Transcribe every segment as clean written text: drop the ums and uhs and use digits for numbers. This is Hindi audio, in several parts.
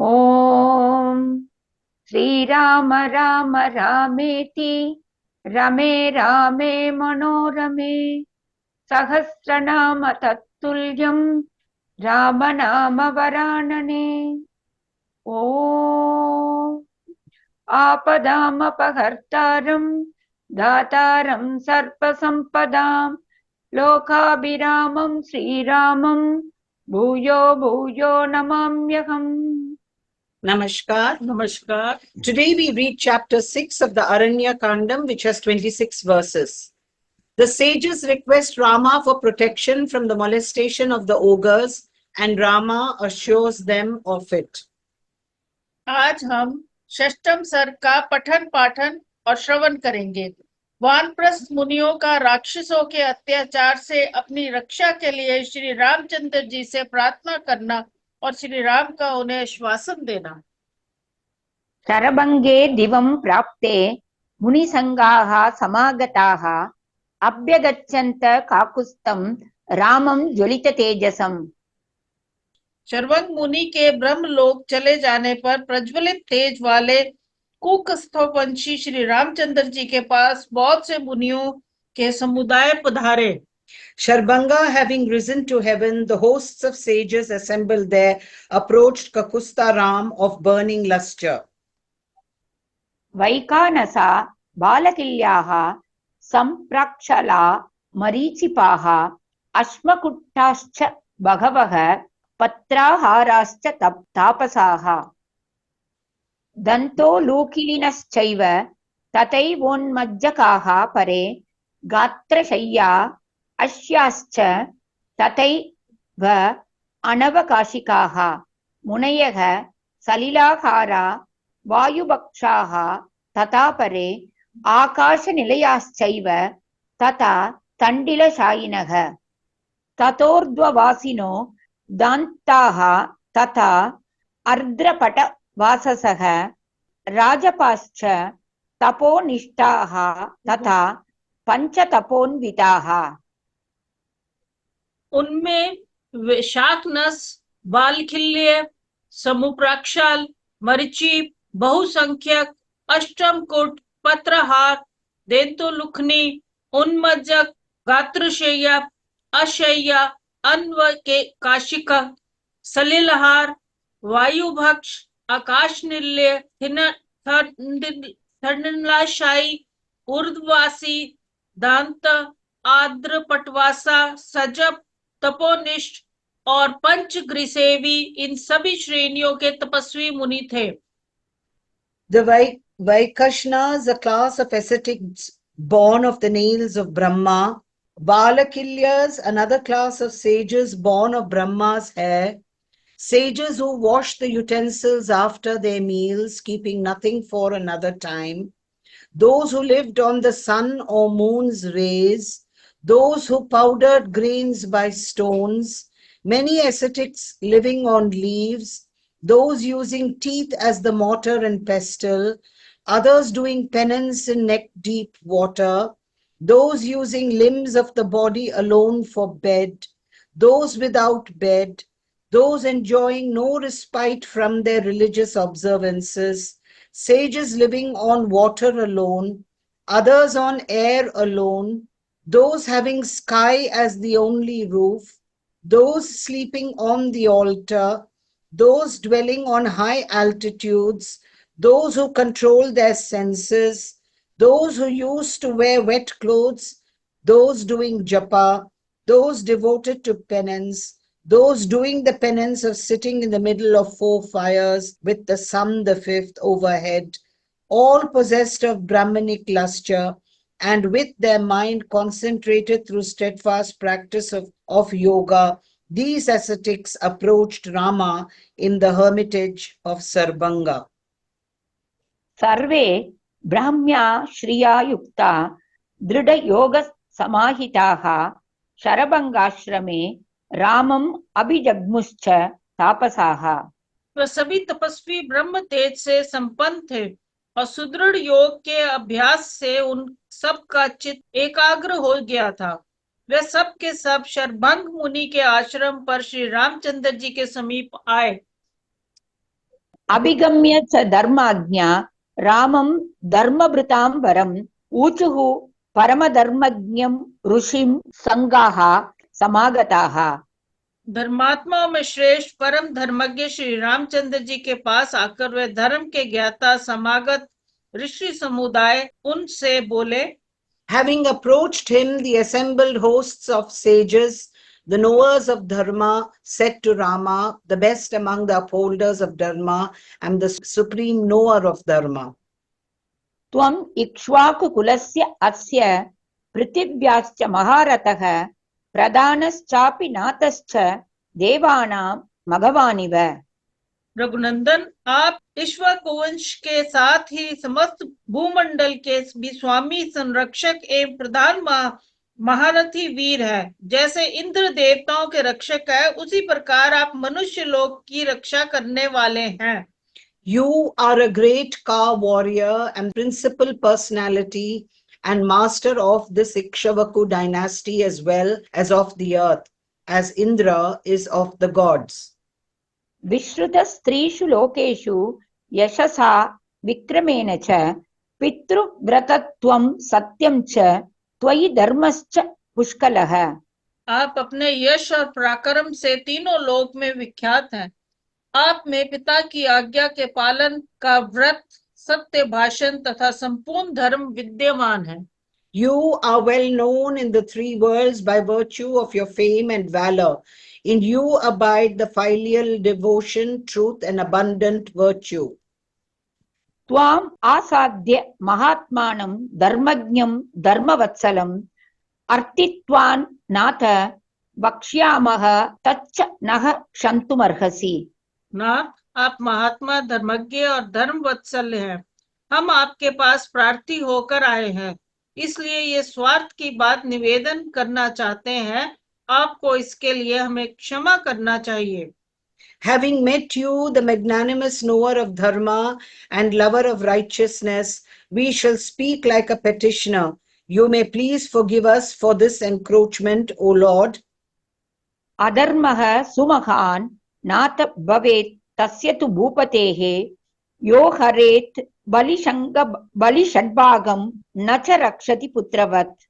ओम श्रीराम राम रामेति रमे रामे मनोरमे सहस्रनाम तत्तुल्यं रामनाम वरानने। ओम आपदामपहर्तारं दातारं सर्पसम्पदां लोकाभिरामं श्रीरामं भूयो भूयो नमाम्यहम्। Namaskar. Namaskar. Today we read chapter 6 of the Aranya Kandam, which has 26 verses. The sages request Rama for protection from the molestation of the ogres, and Rama assures them of it. आज हम षष्टम सर्ग का पठन पाठन और श्रवण करेंगे। वानप्रस्थ मुनियों का राक्षसों के अत्याचार से अपनी रक्षा के लिए श्री रामचंद्र जी से प्रार्थना करना और श्री राम का उन्हें आश्वासन देना। शरभंगे दिवं प्राप्ते मुनिसंगाः समागताः अभ्यगच्छन्त काकुत्स्थं रामं ज्वलिततेजसम्। शरभंग मुनि के ब्रह्मलोक चले जाने पर प्रज्वलित तेज वाले कुकस्थवंशी श्री रामचंद्र जी के पास बहुत से मुनियों के समुदाय पधारे। Sharbanga, having risen to heaven, the hosts of sages assembled there approached Kakusta Ram of burning lustre. वैकानसा बालकिल्याः सम्प्राक्षला मरीचिपाः अश्मकुट्टाश्च बहवः पत्राहाराश्च तापसाः दन्तोलूकिलिनश्चैव तथैवोन्मज्जकाः परे गात्रशय्या अश्याश्च तथैव अनवकाशिकाः मुनयः सलिलाहारा वायुभक्षाः तथा परे आकाशनिलयाश्चैव तथा तण्डिलशायिनः ततोर्ध्ववासिनो दान्ताः तथा अर्द्रपटवाससः राजपाश्च तपोनिष्ठाः तथा पंचतपोन्विताः। उनमें शाकनस, बालखिल्य, समुप्राक्षाल, मरीचि, बहुसंख्यक, अष्टमकुट, पत्रहार, देंतोलुखनी, उन्मज्जक, गात्रशय्या, अशय्या, अन्व के काशिका, सलिलहार, वायुभक्ष, आकाशनिलय, थर्नलाशाई, ऊर्ध्ववासी, दांत, आद्र पटवासा, सजप, तपोनिष्ठ और पंचग्रिसेवी इन सभी श्रेणियों के तपस्वी मुनि थे। The Vaikashnas, a class of ascetics born of the nails of Brahma. Balakilyas, another class of sages born of Brahma's hair. Sages who wash the utensils after their meals, keeping nothing for another time. Those who lived on the sun or moon's rays. Those who powdered grains by stones. Many ascetics living on leaves. Those using teeth as the mortar and pestle, others doing penance in neck-deep water, those using limbs of the body alone for bed, those without bed, those enjoying no respite from their religious observances, sages living on water alone, others on air alone, those having sky as the only roof, those sleeping on the altar, those dwelling on high altitudes, those who control their senses, those who used to wear wet clothes, those doing japa, those devoted to penance, those doing the penance of sitting in the middle of 4 fires with the sun the fifth overhead, all possessed of Brahmanic lustre and with their mind concentrated through steadfast practice of yoga. These ascetics approached Rama in the hermitage of Sarbanga. सर्वे ब्राह्म्या श्रिया युक्ता दृढ़ योग समाहिताः शरभंगाश्रमे रामम अभिजग्मुश्च तापसाः। वह सभी तपस्वी ब्रह्म तेज से संपन्न थे और सुदृढ़ योग के अभ्यास से उन सब का चित्त एकाग्र हो गया था। वे सब के सब शरभंग मुनि के आश्रम पर श्री रामचंद्र जी के समीप आए। अभिगम्य च धर्माज्ञा रामं धर्मभृतां वरम् ऊचुः परमधर्मज्ञं ऋषिं संगाः समागताः। धर्मात्माओं में श्रेष्ठ परम धर्मज्ञ श्री रामचंद्र जी के पास आकर वे धर्म के ज्ञाता समागत ऋषि समुदाय उनसे बोले, Having approached him, the assembled hosts of sages, the knowers of Dharma, said to Rama, the best among the upholders of Dharma and the supreme knower of Dharma. त्वम् इक्ष्वाकुकुलस्य अस्य पृथिव्याश्च महारथः प्रधानश्चापि नाथश्च देवानां मघवानिव। रघुनंदन, आप इक्ष्वाकु वंश के साथ ही समस्त भूमंडल के भी स्वामी, संरक्षक एवं प्रधान महारथी वीर है। जैसे इंद्र देवताओं के रक्षक है, उसी प्रकार आप मनुष्य लोक की रक्षा करने वाले हैं। You are a great car warrior and principal personality and master of this Ikshvaku dynasty as well as of the earth, as Indra is of the gods. विश्रुतस्त्रीषु लोकेषु यशसा विक्रमेण च पितृव्रतत्वं सत्यं च त्वयि धर्मश्च पुष्कलः। आप अपने यश और पराक्रम से तीनों लोक में विख्यात हैं। आप में पिता की आज्ञा के पालन का व्रत, सत्य भाषण तथा संपूर्ण धर्म विद्यमान है। You are well known in the three worlds by virtue of your fame and valor. In you abide the filial devotion, truth and abundant virtue. त्वाम् आसाद्य महात्मानं धर्मज्ञं धर्मवत्सलं अर्थित्वान् नाथ वक्ष्यामः तच्च नः क्षन्तुमर्हसि। नाथ, आप महात्मा, धर्मज्ञ और धर्म वत्सल्य हैं। हम आपके पास प्रार्थी होकर आए हैं, इसलिए ये स्वार्थ की बात निवेदन करना चाहते हैं। आपको इसके लिए हमें क्षमा करना चाहिए। Having met you, the magnanimous knower of dharma and lover of righteousness, we shall speak like a petitioner. You may please forgive us for this encroachment, O Lord. अधर्मः सुमहान् नाथ भवेत् तस्य तु भूपतेः यो हरेत् बलिषड्भागं न च रक्षति पुत्रवत्।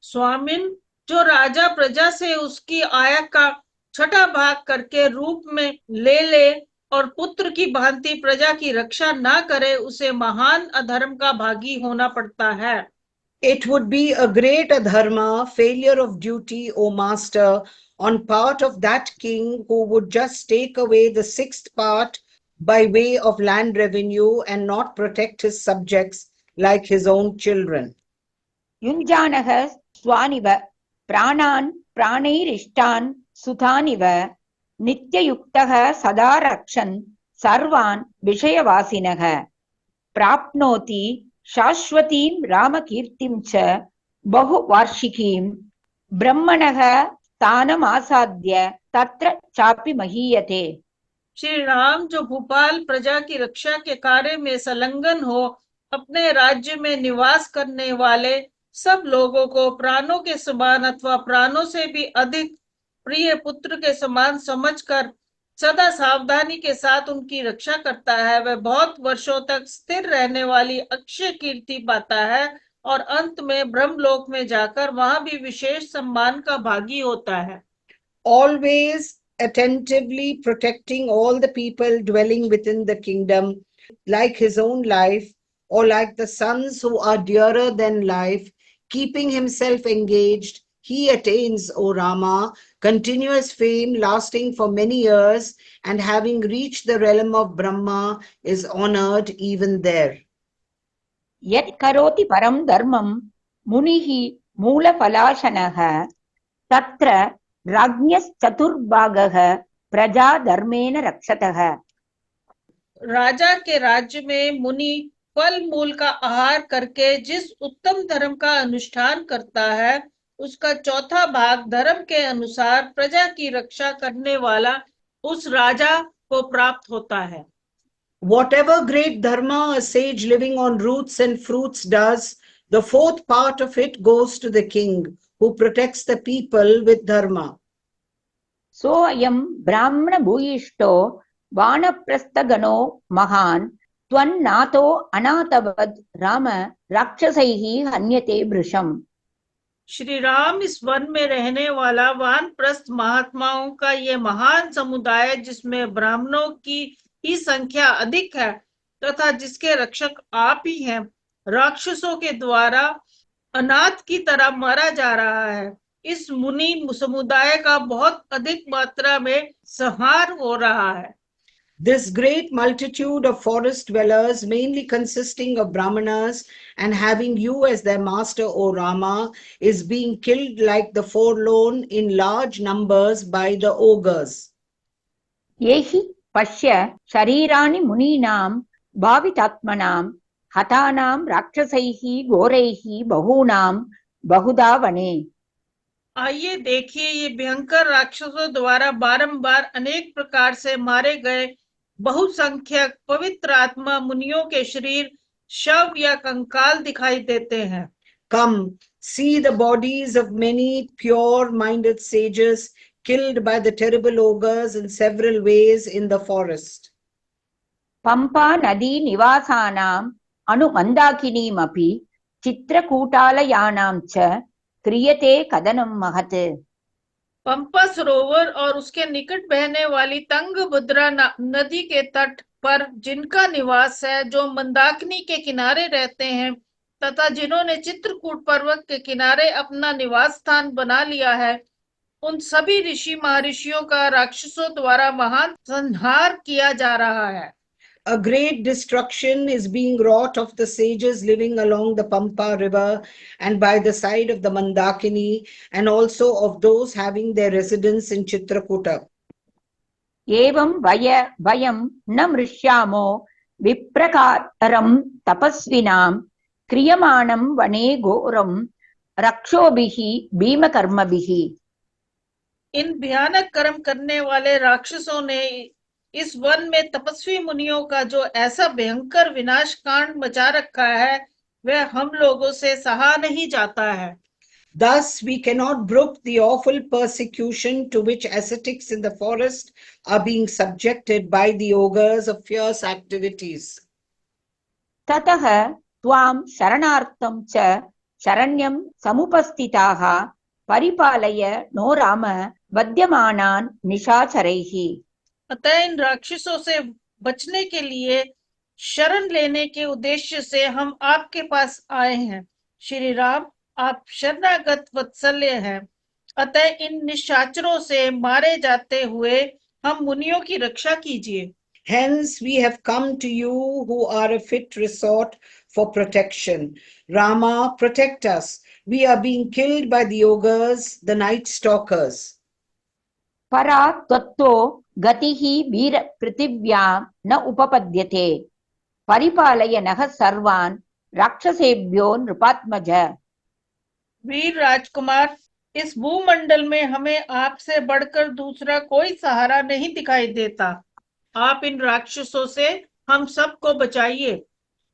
स्वामिन, जो राजा प्रजा से उसकी आय का छठा भाग करके रूप में ले और पुत्र की भांति प्रजा की रक्षा ना करे, उसे महान अधर्म का भागी होना पड़ता है। It would be a great adharma, failure of duty, O master, on part of that king who would just take away the sixth part by way of land revenue and not protect his subjects like his own children. युञ्जानः स्वानिव प्राणान् प्राणैरिष्टान् सुतानिव नित्ययुक्तः सदा रक्षन् सर्वान् विषयवासिनः प्राप्नोति शाश्वतीं रामकीर्तिं च बहुवार्षिकीं ब्रह्मणः स्थानमासाद्य तत्र चापि महीयते। श्री राम, जो भूपाल प्रजा की रक्षा के कार्य में संलग्न हो, अपने राज्य में निवास करने वाले सब लोगों को प्राणों के समान अथवा प्राणों से भी अधिक प्रिय पुत्र के समान समझकर सदा सावधानी के साथ उनकी रक्षा करता है, वह बहुत वर्षों तक स्थिर रहने वाली अक्षय कीर्ति पाता है और अंत में ब्रह्मलोक में जाकर वहां भी विशेष सम्मान का भागी होता है। Always attentively protecting all the people dwelling within the kingdom, like his own life, or like the sons who are dearer than life, keeping himself engaged, he attains, O Rama, continuous fame lasting for many years, and having reached the realm of Brahma, is honored even there. यत् करोति परं धर्मं मुनिः मूलफलाशनः तत्र राज्ञश्चतुर्भागः प्रजा धर्मेण रक्षतः। राजा के राज्य में मुनि फल मूल का आहार करके जिस उत्तम धर्म का अनुष्ठान करता है, उसका चौथा भाग धर्म के अनुसार प्रजा की रक्षा करने वाला उस राजा को प्राप्त होता है। Whatever great dharma a sage living on roots and fruits does, the fourth part of it goes to the king, who protects the people with dharma. सोऽयं ब्राह्मण भूयिष्ठो वानप्रस्थगणो महान् त्वन्नातो अनाथवद् राम राक्षसैः हन्यते भृशम्। श्री राम इस वन में रहने वाला वानप्रस्थ महात्माओं का ये महान समुदाय, जिसमें ब्राह्मणों की ही संख्या अधिक है तथा जिसके रक्षक आप ही हैं, राक्षसों के द्वारा अनाथ की तरह मारा जा रहा है। इस मुनि समुदाय का बहुत अधिक मात्रा में संहार हो रहा है। This great multitude of forest dwellers, mainly consisting of Brahmanas and having you as their master, O Rama, is being killed like the forlorn in large numbers by the ogres. येहि पश्य शरीराणि मुनीनां भावितात्मनां हतानां राक्षसैः घोरैः बहूनां बहुधा वने। आइए देखिए, ये भयंकर राक्षसों द्वारा बारंबार अनेक प्रकार से मारे गए बहुसंख्यक पवित्र आत्मा मुनियों के शरीर शव या कंकाल दिखाई देते हैं। Come, see the bodies of many pure-minded sages killed by the terrible ogres in several ways in the forest. पंपा नदी निवासानां अनुमन्दाकिनीमपि चित्रकूटालयानां च क्रियते कदनं महत्। पंपा सरोवर और उसके निकट बहने वाली तंगभद्रा नदी के तट पर जिनका निवास है, जो मंदाकिनी के किनारे रहते हैं तथा जिन्होंने चित्रकूट पर्वत के किनारे अपना निवास स्थान बना लिया है, उन सभी ऋषि महर्षियों का राक्षसों द्वारा महान संहार किया जा रहा है। A great destruction is being wrought of the sages living along the Pampa river and by the side of the Mandakini, and also of those having their residence in Chitrakuta. एवं वयं न मृष्यामो विप्रकारं तपस्विनां क्रियमाणं वने घोरं रक्षोभिः भीमकर्मभिः। इन भयानक कर्म करने वाले राक्षसों ने इस वन में तपस्वी मुनियों का जो ऐसा भयंकर विनाश कांड मचा रखा है, वह हम लोगों से सहा नहीं जाता है। Thus, we cannot brook the awful persecution to which ascetics in the forest are being subjected by the ogres of fierce activities. ततः त्वां शरणार्थं च शरण्यं समुपस्थिताः परिपालय नो राम वध्यमानान् निशाचरैः। अतः इन राक्षसों से बचने के लिए शरण लेने के उद्देश्य से हम आपके पास आए हैं। श्री राम, आप शरणागत वत्सल्य हैं, अतः इन निशाचरों से मारे जाते हुए हम मुनियों की रक्षा कीजिए। Hence, we have come to you who are a fit resort for protection. Rama, protect us. We are being killed by the ogres, the night stalkers. परा त्वत्तो गतिः वीर पृथिव्यां न उपपद्यते परिपालय नः सर्वान् राक्षसेभ्यो नृपात्मज। वीर राजकुमार, इस भूमंडल में हमें आपसे बढ़कर दूसरा कोई सहारा नहीं दिखाई देता। आप इन राक्षसों से हम सबको बचाइए।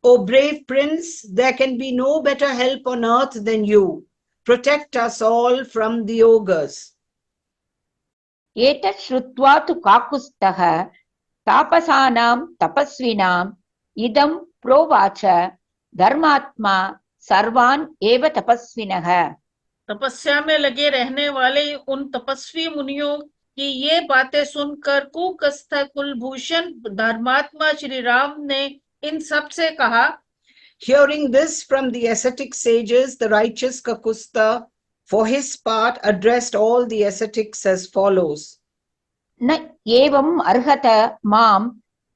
O brave prince, there can be no better help on earth than you. Protect us all from the ogres. एतत् श्रुत्वा तु काकुत्स्थः तापसानां तपस्विनाम् इदं प्रोवाच धर्मात्मा सर्वान् एव तपस्विनः। तपस्या में लगे रहने वाले उन तपस्वी मुनियों की ये बातें सुनकर कुकस्थ कुलभूषण धर्मात्मा श्री राम ने इन सब से कहा। Hearing this from the ascetic sages, the righteous Kakusta, for his part, addressed all the ascetics as follows. न एवम् अर्हत मां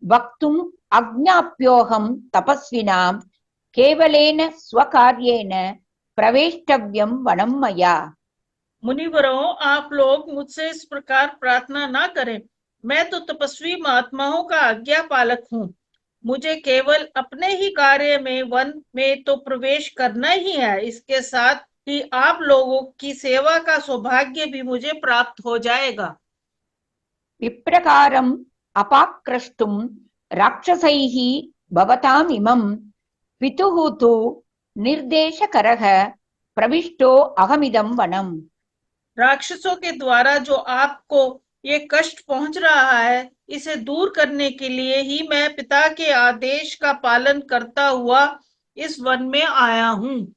वक्तुम् अज्ञाप्योऽहं तपस्विनां केवलेन स्वकार्येण प्रवेष्टव्यं वनं मया। मुनिवरों, आप लोग मुझसे इस प्रकार प्रार्थना ना करें। मैं तो तपस्वी महात्माओं का आज्ञा पालक हूँ। मुझे केवल अपने ही कार्य में वन में तो प्रवेश करना ही है, इसके साथ ही आप लोगों की सेवा का सौभाग्य भी मुझे प्राप्त हो जाएगा। विप्रकारम् अपाक्रष्टुं राक्षसैः भवताम् इमं पितुः तु निर्देशकरः प्रविष्टो अहमिदं वनम्। राक्षसों के द्वारा जो आपको ये कष्ट पहुंच रहा है, इसे दूर करने के लिए ही मैं पिता के आदेश का पालन करता हुआ इस वन में आया हूँ।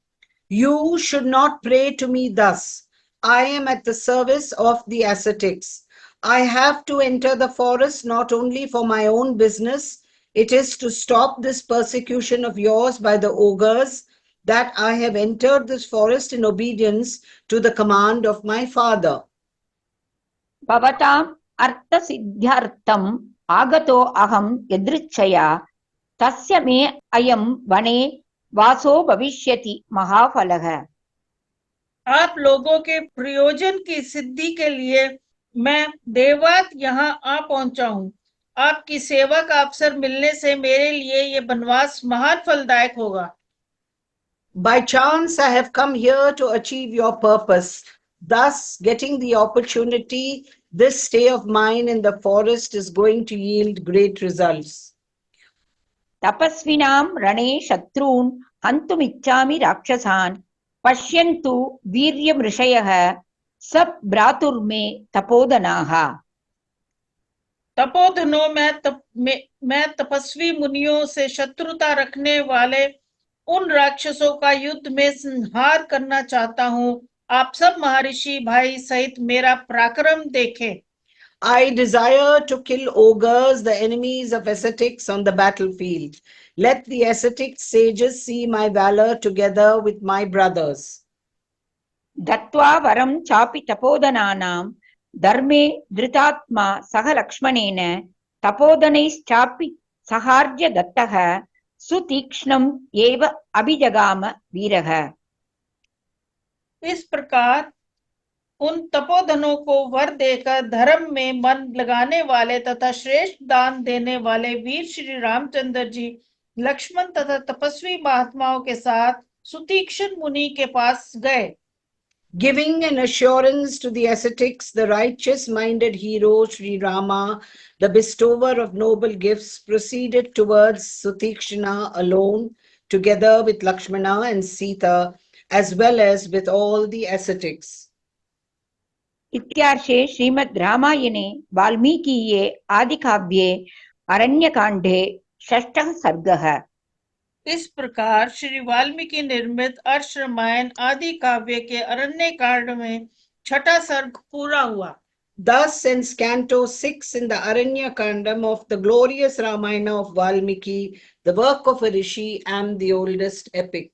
You should not pray to me thus. I am at the service of the ascetics. I have to enter the forest not only for my own business, it is to stop this persecution of yours by the ogres, that I have entered this forest in obedience to the command of my father. भवताम् अर्थसिद्ध्यर्थम् आगतो अहं यदृच्छया तस्य मे अयं वने वासो भविष्यति महाफलः। आप लोगों के प्रयोजन की सिद्धि के लिए मैं देवात यहाँ आ पहुंचा हूँ। आपकी सेवा का अवसर मिलने से मेरे लिए ये वनवास महान फलदायक होगा। By chance, I have come here to achieve your purpose. Thus, getting the opportunity, this stay of mine in the forest is going to yield great results. तपस्विनां रणे शत्रून् हन्तुमिच्छामि राक्षसान् पश्यन्तु वीर्यमृषयः स भ्रातुर्मे तपोधनाः। तपोधनों मैं तपस्वी मुनियों से शत्रुता रखने वाले उन राक्षसों का युद्ध में संहार करना चाहता हूँ। आप सब महर्षि भाई सहित मेरा पराक्रम देखें। I desire to kill ogres, the enemies of ascetics on the battlefield. Let the ascetic sages see my valor together with my brothers. दत्त्वा वरं चापि तपोधनानां धर्मे धृतात्मा सह लक्ष्मणेन तपोधनैश्चापि सहार्य दत्तः सुतीक्ष्णम् एव अभिजगाम वीरः। इस प्रकार उन तपोधनों को वर देकर धर्म में मन लगाने वाले तथा श्रेष्ठ दान देने वाले वीर श्री रामचंद्र जी लक्ष्मण तथा तपस्वी महात्माओं के साथ सुतीक्ष्ण मुनि के पास गए। Giving an assurance to the ascetics, the righteous-minded hero Sri Rama, the bestower of noble gifts, proceeded towards Sutikshana alone, together with Lakshmana and Sita, as well as with all the ascetics. इत्यार्षे श्रीमद् रामायणे वाल्मीकीये आदिकाव्ये अरण्यकाण्डे षष्ठः सर्गः। इस प्रकार श्री वाल्मीकि निर्मित अर्ष रामायण आदि काव्य के अरण्य कांड में छठा सर्ग पूरा हुआ। Thus ends Canto 6 in the Aranyakandam of the glorious Ramayana of Valmiki, the work of a rishi and the oldest epic.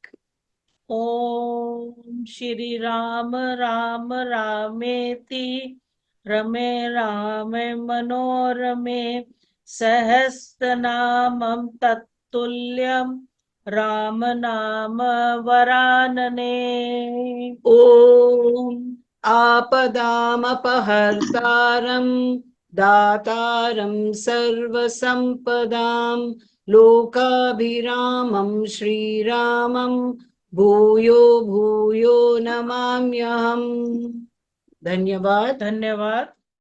ओम श्री राम राम रामेति रमे रामे मनोरमे सहस्रनामं तत्तुल्यं राम नाम वरानने। Om आपदामपहर्तारं दातारं सर्वसम्पदां लोकाभिरामं श्रीरामं भूयो भूयो नमाम्यहम्। धन्यवाद। धन्यवाद।